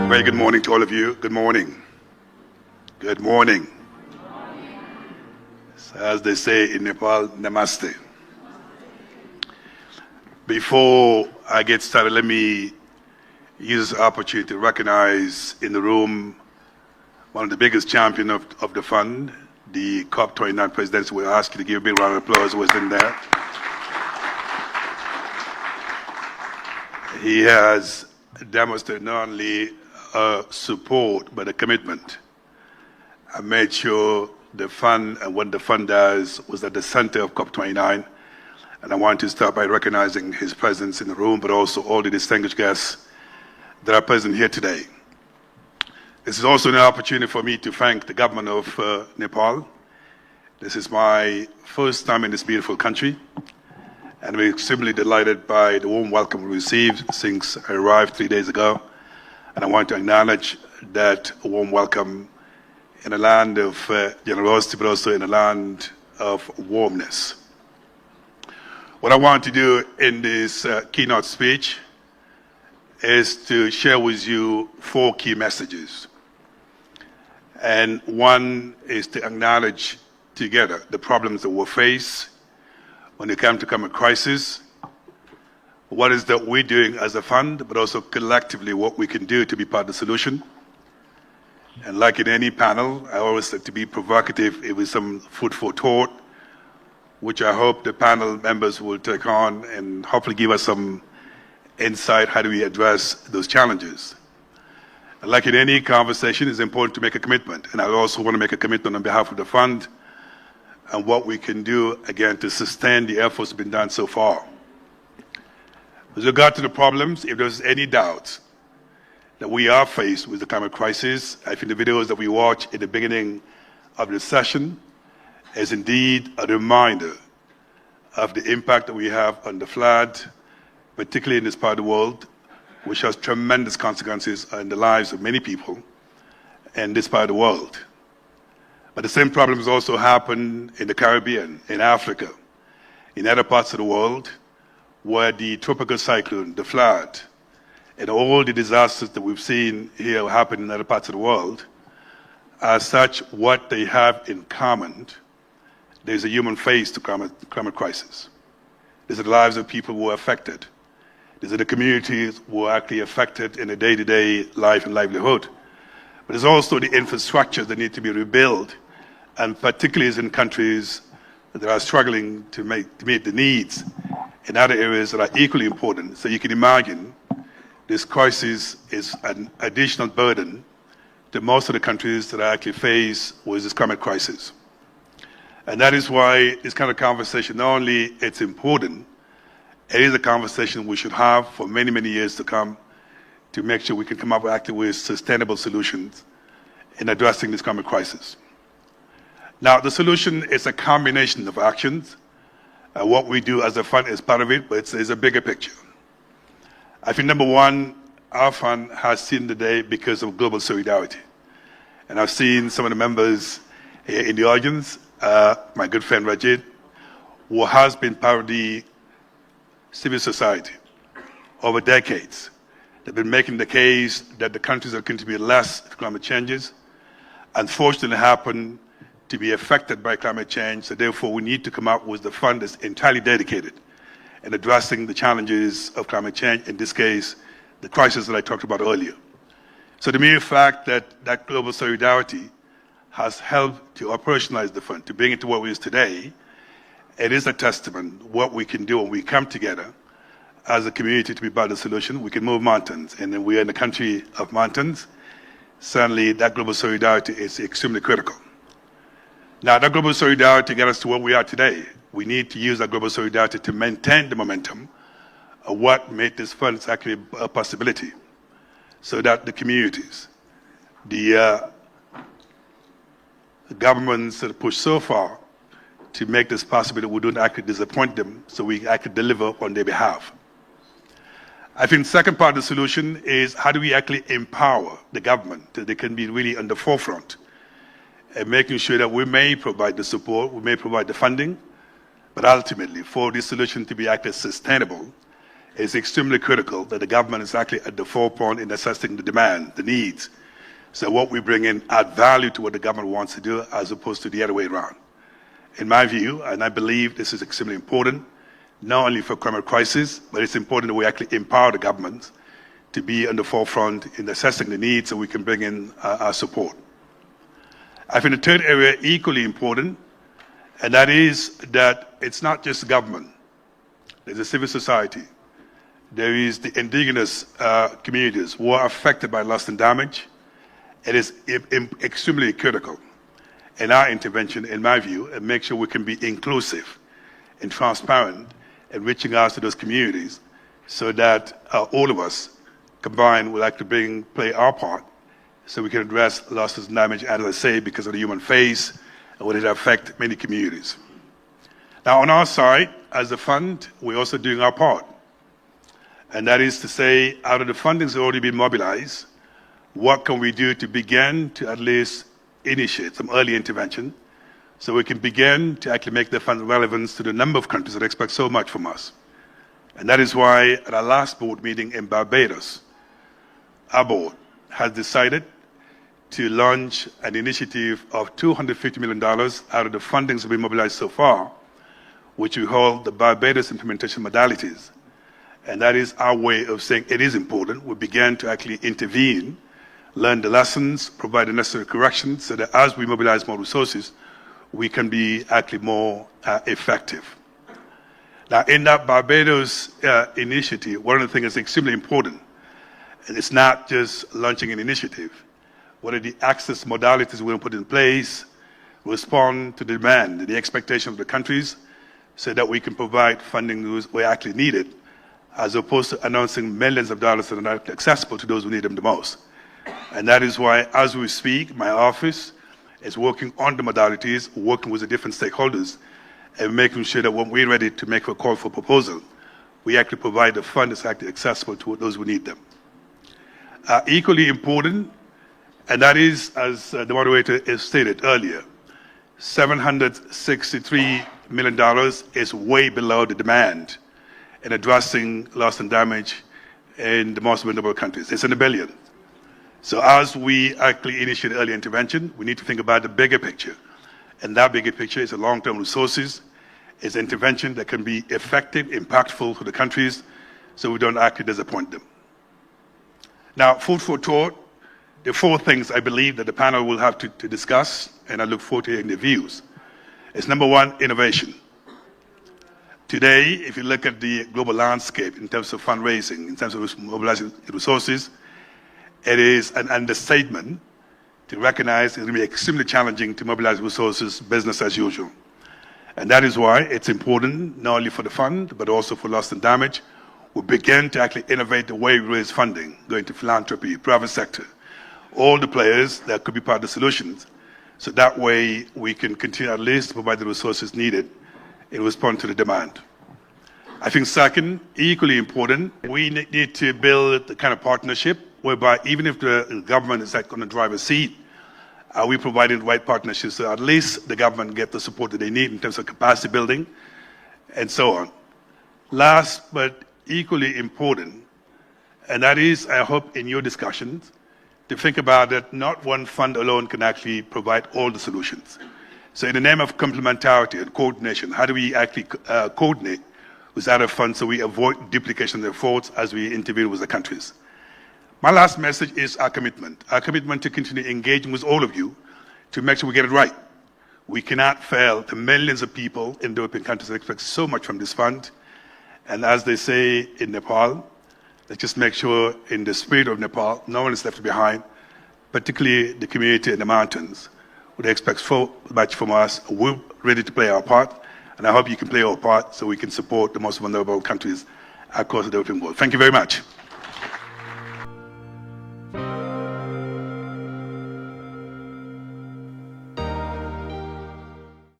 Very good morning to all of you. Good morning. Good morning. So as they say in Nepal, namaste. Before I get started, let me use this opportunity to recognize in the room one of the biggest champions of the fund, the COP29 president. We'll ask you to give a big round of applause who was in there. He has demonstrated not only support but a commitment. I made sure the fund and what the fund does was at the center of COP29, and I want to start by recognizing his presence in the room, but also all the distinguished guests that are present here today. This is also an opportunity for me to thank the government of Nepal. This is my first time in this beautiful country, and we're extremely delighted by the warm welcome we received since I arrived 3 days ago. And I want to acknowledge that warm welcome in a land of generosity, but also in a land of warmness. What I want to do in this keynote speech is to share with you 4 key messages. And one is to acknowledge together the problems that we face when it comes to climate crisis. What is that we're doing as a fund, but also collectively what we can do to be part of the solution. And like in any panel, I always like to be provocative with some food for thought, which I hope the panel members will take on and hopefully give us some insight how do we address those challenges. And like in any conversation, it's important to make a commitment. And I also want to make a commitment on behalf of the fund and what we can do, again, to sustain the efforts that have been done so far. With regard to the problems, if there's any doubt that we are faced with the climate crisis, I think the videos that we watched at the beginning of the session is indeed a reminder of the impact that we have on the flood, particularly in this part of the world, which has tremendous consequences on the lives of many people in this part of the world. But the same problems also happen in the Caribbean, in Africa, in other parts of the world, where the tropical cyclone, the flood, and all the disasters that we've seen here happen in other parts of the world are such what they have in common. There's a human face to climate crisis. These are the lives of people who are affected. These are the communities who are actually affected in a day-to-day life and livelihood. But there's also the infrastructure that need to be rebuilt, and particularly in countries that are struggling to meet the needs in other areas that are equally important. So you can imagine this crisis is an additional burden to most of the countries that are actually faced with this climate crisis. And that is why this kind of conversation, not only it's important, it is a conversation we should have for many, many years to come to make sure we can come up with sustainable solutions in addressing this climate crisis. Now, the solution is a combination of actions. What we do as a fund is part of it, but it's a bigger picture. I think number one, our fund has seen the day because of global solidarity. And I've seen some of the members here in the audience, my good friend Rajit, who has been part of the civil society over decades. They've been making the case that the countries are going to be less if climate changes. Unfortunately, happen to be affected by climate change, so therefore we need to come up with the fund that's entirely dedicated in addressing the challenges of climate change, in this case, the crisis that I talked about earlier. So the mere fact that that global solidarity has helped to operationalize the fund, to bring it to what it is today, it is a testament to what we can do when we come together as a community to be part of the solution. We can move mountains, and then we are in a country of mountains. Certainly that global solidarity is extremely critical. Now, that global solidarity got us to where we are today. We need to use that global solidarity to maintain the momentum of what made this fund actually a possibility, so that the communities, the governments that push so far to make this possible that we don't actually disappoint them, so we actually deliver on their behalf. I think the second part of the solution is how do we actually empower the government so they can be really on the forefront and making sure that we may provide the support, we may provide the funding, but ultimately for this solution to be actually sustainable, it's extremely critical that the government is actually at the forefront in assessing the demand, the needs. So what we bring in add value to what the government wants to do as opposed to the other way around. In my view, and I believe this is extremely important, not only for climate crisis, but it's important that we actually empower the government to be on the forefront in assessing the needs so we can bring in our support. I think the third area equally important, and that is that it's not just the government. There's a civil society. There is the indigenous communities who are affected by loss and damage. It is extremely critical in our intervention, in my view, and make sure we can be inclusive and transparent in reaching out to those communities so that all of us combined will actually play our part so we can address losses and damage, as I say, because of the human face and what it affects many communities. Now, on our side, as a fund, we're also doing our part. And that is to say, out of the funding that's already been mobilized, what can we do to begin to at least initiate some early intervention so we can begin to actually make the fund relevant to the number of countries that expect so much from us. And that is why at our last board meeting in Barbados, our board has decided to launch an initiative of $250 million out of the funding that's been mobilized so far, which we call the Barbados Implementation Modalities. And that is our way of saying it is important. We began to actually intervene, learn the lessons, provide the necessary corrections so that as we mobilize more resources, we can be actually more effective. Now, in that Barbados initiative, one of the things that's extremely important, and it's not just launching an initiative, what are the access modalities we're going to put in place, respond to the demand, the expectation of the countries, so that we can provide funding where actually needed, as opposed to announcing millions of dollars that are not accessible to those who need them the most. And that is why, as we speak, my office is working on the modalities, working with the different stakeholders, and making sure that when we're ready to make a call for proposal, we actually provide the fund that's actually accessible to those who need them. Equally important, and that is, as the moderator has stated earlier, $763 million is way below the demand in addressing loss and damage in the most vulnerable countries. It's in the billions. So as we actually initiate early intervention, we need to think about the bigger picture. And that bigger picture is the long-term resources, is intervention that can be effective, impactful for the countries, so we don't actually disappoint them. Now, food for thought, there are four things I believe that the panel will have to discuss, and I look forward to hearing their views. It's number one, innovation. Today, if you look at the global landscape in terms of fundraising, in terms of mobilizing resources, it is an understatement to recognize it's going to be extremely challenging to mobilize resources business as usual. And that is why it's important, not only for the fund, but also for loss and damage, we begin to actually innovate the way we raise funding, going to philanthropy, private sector, all the players that could be part of the solutions. So that way we can continue at least to provide the resources needed in response to the demand. I think second, equally important, we need to build the kind of partnership whereby even if the government is not going to drive a seat, are we providing the right partnerships so at least the government get the support that they need in terms of capacity building and so on. Last but equally important, and that is, I hope in your discussions, to think about that not one fund alone can actually provide all the solutions. So in the name of complementarity and coordination, how do we actually coordinate with other funds so we avoid duplication of efforts as we intervene with the countries? My last message is our commitment to continue engaging with all of you to make sure we get it right. We cannot fail the millions of people in European countries that expect so much from this fund. And as they say in Nepal, let's just make sure in the spirit of Nepal, no one is left behind, particularly the community in the mountains, who they expect so much from us. We're ready to play our part, and I hope you can play our part so we can support the most vulnerable countries across the developing world. Thank you very much.